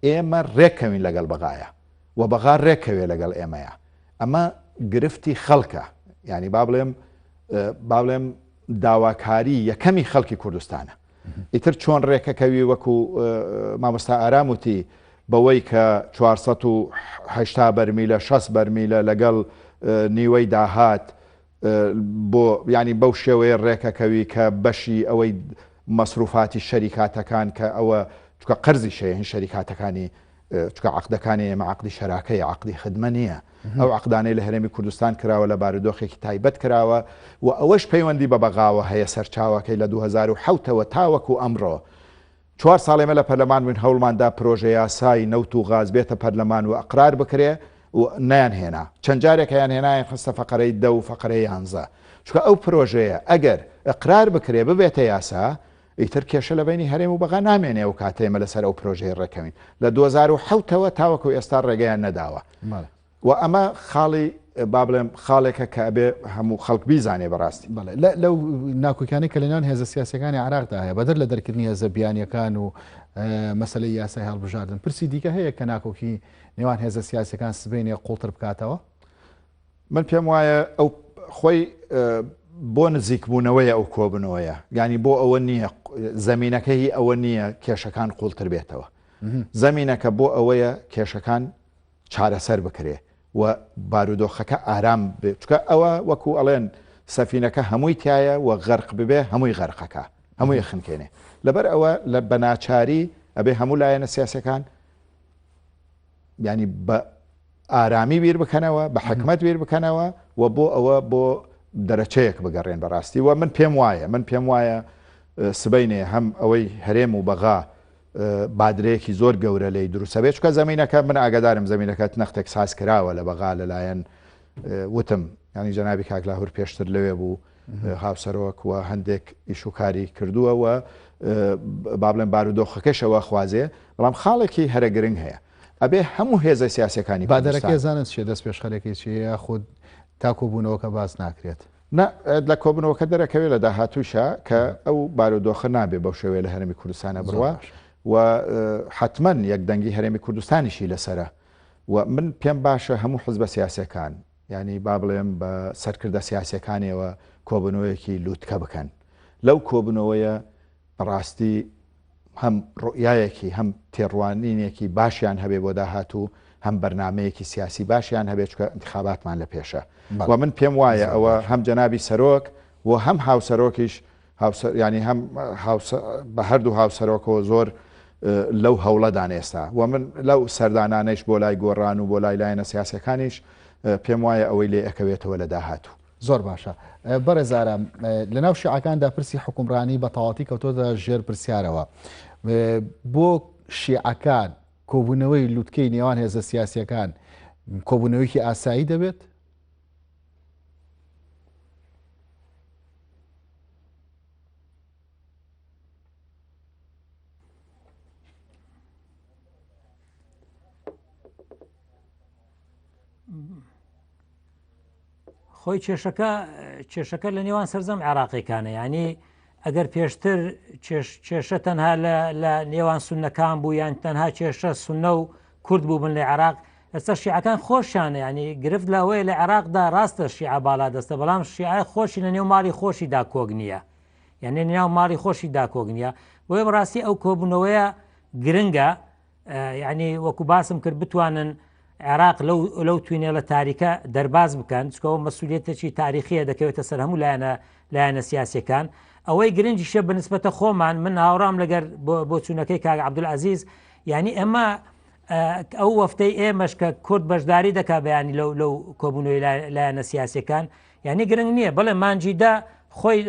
ئێمە ڕێککەوین لەگەڵ بەغایە و بەغا ڕێکەوێ لەگەڵ ئێمەیە ئەمە گرفتی خەڵکە ینی با بڵێم داواکاری یەکەمی خەڵکی کوردستانە ئیتر چۆن ڕێکەکەوی وەکو مامۆستا ئارام وتی بەوەی کە 480 بەرمیلە 6 بەرمیلە لەگەڵ نیوەی داهات بۆ ینی بەو شێوەیە ڕێکەکەوی کە بەشی ئەوەی مەسروفاتی شەریکاتەکان کە ئەوە چکە قەرزی شەیە شەریکاتەکانی چکە عقدەکانی ئێمە عقدی شەراکەی عقدی خدمە نییە ئەو عقدانەی لە هەرێمی کوردستان کراوە لە بارودۆخێکی تایبەت کراوە و ئەوەش پەیوەندی بە بەغاوە هەیە سەرچاوەکەی لە 2007ەوە تاوەکو ئەمڕۆ 4 ساڵێمە لە پەرلەمان بووین هەوڵماندا پرۆژە یاسای نەوت و غاز بێتە پەرلەمان و ئەقرار بکرێ و نیان هێنا چەند جارێک یان هێنایان خستە فەقەرەی 10 و فەقەرەی 11 چکە ئەو پرۆژەیە ئەگەر ئەقرار بکرێ ببێتە یاسا ئیتر کێشە لە بینی هەرێم و بەغا نامێنێ و کاتێمە لەسەر ئەو پرۆژەی ڕێکەوین لە 2007ەوە تاوەکو ئێستا ڕێگەیان نەداوە و ئەمە خاڵی با بڵێم خاڵێکە کە ئەبێ هەموو خەڵک بیزانێ بەڕاستی لەو ناکۆکانی کە لەناو هێزە سیاسەکانی عراقدا هەیە بەدەر لە دەرکردنی هێزە بیانیەکان و مەسلەی یاسای هەڵبژاردن پرسی دیکە هەیە کە ناکۆکی نێوان هێزە سیاسەکان سبینێ قوڵتر بکاتەوە من پێم وایە ئەو خۆی بۆ نزیکبوونەوەیە ئەو کۆبنەوەیە ینی بۆ ئەوە نییە زەمینەکەی ئەوە نییە کێشەکان قوڵتر بێتەوە زەمینەکە بۆ ئەوەیە کێشەکان چارەسەر بکرێ و بارودۆخەکە ئارام بچکە ئەوە وەکو ئەڵێن سەفینەکە هەمووی تایە و غەرق ببێ هەمووی غەرقەکە هەمووی خنکێنێ لەبەر ئەوە لە بەناچاری ئەبێ هەموو لایەنە سیاسەکان ینی بە ئارامی بیر بکەنەوە بە حکمت بیر بکەنەوە و بۆ ئەوە بۆ دەرەچەیەک بگەڕێن بەڕاستی و من پێم وایە سبەینێ هەم ئەوەی هەرێم و بەغا بادرەیەکی زۆر گەورە لی دروستە بێت چکە زمینەکە من ئاگادارم زمینەکەت نەختێک ساز کراوە لە بەغا لەلایەن وتم ینی جەنابی کاکلاهور پێشتر لەوێ بوو هاوسەرۆک و هەندێک ئیشوکاری کردووە و با بڵێن بارودۆخەکەشەوە خوازێ بەڵام خاڵێکی هەرە گرنگ هەیە ئەبێ هەموو هێزە سیاسەکانی بادەرەکە زانست چێ دەست پێشخەرێکی چیە خود تا کۆبوونەوەکە باز ناکرێت لە کۆبنەوەکە دەرەکەوێت لە داهاتووشە کە ئەو بارودۆخە نابێ بەو شێوەیە لە هەرێمی کوردستانە بڕوە و حتمما یەک دەنگی هەرێمی کوردستانیشی لەسرە و من پێم باشە هەموو حزبە سیاسەکان ینی با بڵێم بە سەرکردە سیاسەکانیەوە کۆبنەوەیەکی لووتکە بکەن لەو کۆبنەوەیە ڕاستی هەم ڕۆیایەکی هەم تێڕوانینێکی باشیان هەبێ بۆ داهاتوو هەم بەرنمەیەکی سیاسی باشیان هەبێت چکە انتخاباتمان لە پێشە و من پێم وایە ئەوە هەم جەنابی سەرۆک و هەم هاوسەرۆکیش ینی هەم بە هەردوو هاوسەرۆکەوە زۆر لەو هەوڵەدان ئێستا و من لەو سەردانانەیش بۆ لای گۆڕان و بۆ لای لایەنە سیاسەکانیش پێم وایە ئەوەی لێ ئەکەوێتەوە لە داهاتوو زۆر باشە بەڕێزارە لەناو شیعەکاندا پرسی حکومڕانی بە تەواتی کەوتۆتە ژێر پرسیارەوە بۆ شیعەکان کۆبوونەوەی لووتکەی نێوان هێزە سیاسیەکان کۆبوونەوەیکی ئاسایی دەبێت خۆی کێشەکە لە نێوان سەرجەم عێراقیەکانە ینی ئەگەر پێشتر کێشە تەنها لە نێوان سونەکان بوو یان تەنها کێشە سونە و کورد بوو بن لە عێراق ئێستا شیعەکان خۆشیانە ینی گرفت لەوەیە لە عێراقدا ڕاستە شیعە بالا دەستە بەڵام شیعە خۆشی لە نێو ماڵی خۆشیدا کۆگ نییە یعنی نێو ماڵی خۆشیدا کۆگ نییە بۆیە بەڕاستی ئەو کۆبوونەوەیە گرنگە یعنی وەکو باسم کرد بتوانن عێراق لەو توینێ لە تاریکە دەرباز بکەن چکەوە مەسئولیەتێکی تاریخیە دەکەوێتە سەر هەموو لایەنە سیاسەکان ئەوەی گرنگیشە بنسبەتە خۆمان من هاوڕام لەگەر بۆ چوونەکەی کاک عەبدولعەزیز یعنی ئەمە ئەو وەفتەی ئێمەش کە کورد بەشداری دەکا بەیانی لەو کۆبوونەوەی لایەنە سیاسەکان یعنی گرنگ نییە بەڵێ مانجیدا خۆی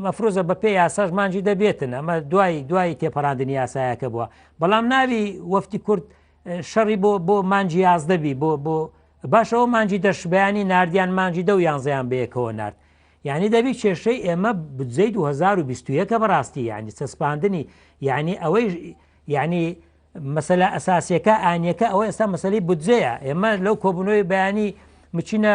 مەفروزە بە پێی یاساش مانجی دەبێتن ئەمە دوای تێپەڕاندنی یاسایەکە بووە بەڵام ناوی وەفتی کورد شەڕی بۆ مانجی یازدەبی بۆ باشەوە مانجی دەشبیانی نردیان مانجی دە و یانزەیان بەیەکەوە نرد یعنی دەبی کێشەی ئێمە بجێ 2021 بەڕاستی یعنی سەسپاندنی یعنی ئەوەی یعنی مەسەلە ئەساسیەکە ئاینیەکە ئەوە ئێستا مەسەلەی بودجەیە ئێمە لەو کۆبوونەوەی بەیانی مچینە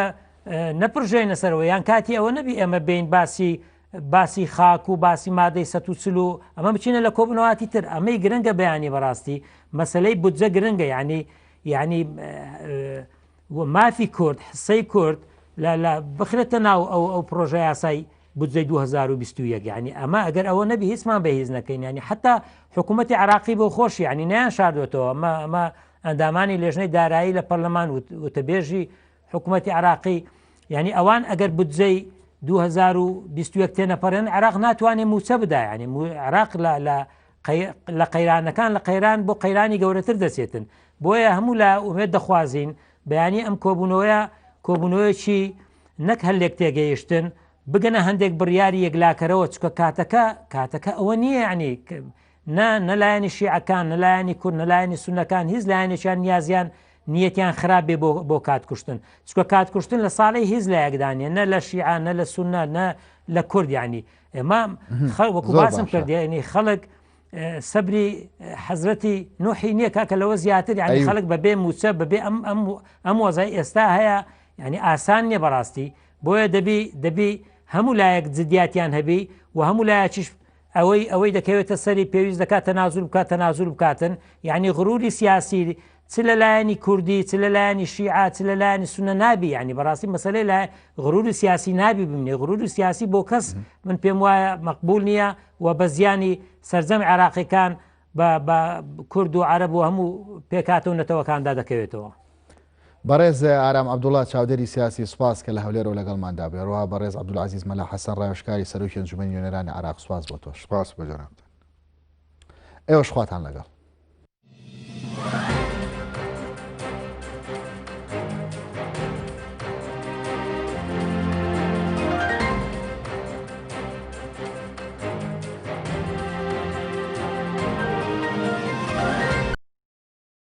نەپڕژێنە سەرەوە یان کاتی ئەوە نەبی ئێمە بین باسی باسی خاک و باسی مادەی 140 ئەمە بچینە لە کۆبنەوەتی تر ئەمەی گرنگە بەیانی بەڕاستی مەسلەی بودجە گرنگە ینی مافی کورد حسەی کورد بخرێتە ناو ئەو پرۆژە یاسای بودجەی 2021 ینی ئەمە ئەگەر ئەوە نەبی هیچمان بەهێز نەکەین ینی حتا حکوومەتی عراقی بۆ خۆش ینی نیان شاردوێتەوە ئەمە ئەندامانی لێژنەی دارایی لە پەرلەمان وتەبێژی حکوومەتی عراقی ینی ئەوان ئەگەر بودجەی 2021 تێنەپەڕێن عراق ناتوانێت موچە بدا ینی عراق لە قەیرانەکان لە قەیران بۆ قەیرانی گەورەتر دەچێتن بۆیە هەموو لە ئومێد دەخوازین بەیانی ئەم کۆبوونەوەیەکی نەک هەلێک تێگەیشتن بگەنە هەندێک بڕیاری یەکلاکەرەوە چکە کاتەکە ئەوە نییە ینی نەلایەنی شیعەکان نەلایەنی کورد نەلایەنی سونەکان هیچ لایەنێکیان نیازیان نیەتیان خراپێ بۆ کاتکوشتن چکە کاتکوشتن لە ساڵی هیچ لایەکدانێ نە لە شیعە نە لە سونە نە لە کورد ینی ئێمە وەکو باسم کردێنی خەڵک سەبری حەزرەتی نوحی نییە کاکە لەوە زیاتر ینی خەڵک بەبێ موچە بەبێ ئەم وەزای ئێستا هەیە ینی ئاسان نییە بەڕاستی بۆیە دەبی هەموو لایەک جدیاتیان هەبی و هەموو لایەکیش ئەوەی دەکەوێتە سەری پێویست دەکات تەنازول بکاتن یعنی غروری سیاسی چ لە لایەنی کوردی چ لە لایەنی شیعە چ لە لایەنی سونە نابی ینی بەڕاستی مەسەلەی لای غروری سیاسی نابی ببینێ غروری سیاسی بۆ کەس من پێم وایە مەقبول نییە و بە زیانی سەرجەم عراقیەکان بە کورد و عەرەب و هەموو پێکاتە و نەتەوەکاندا دەکەوێتەوە. بەڕێز ئارام عەبدوڵڵا چاودێری سیاسی سوپاس کە لە هەولێرەوە لەگەڵماندا بێ ڕوا بەڕێز عەبدولعەزیز مەلا حەسەن ڕاوێژکاری سەرۆکی ئەنجومەنی نوێنەرانی عراق سوپاس بۆ تۆش. سپاس بە جەنابتان. ئێوەش خواتان لەگەڵ.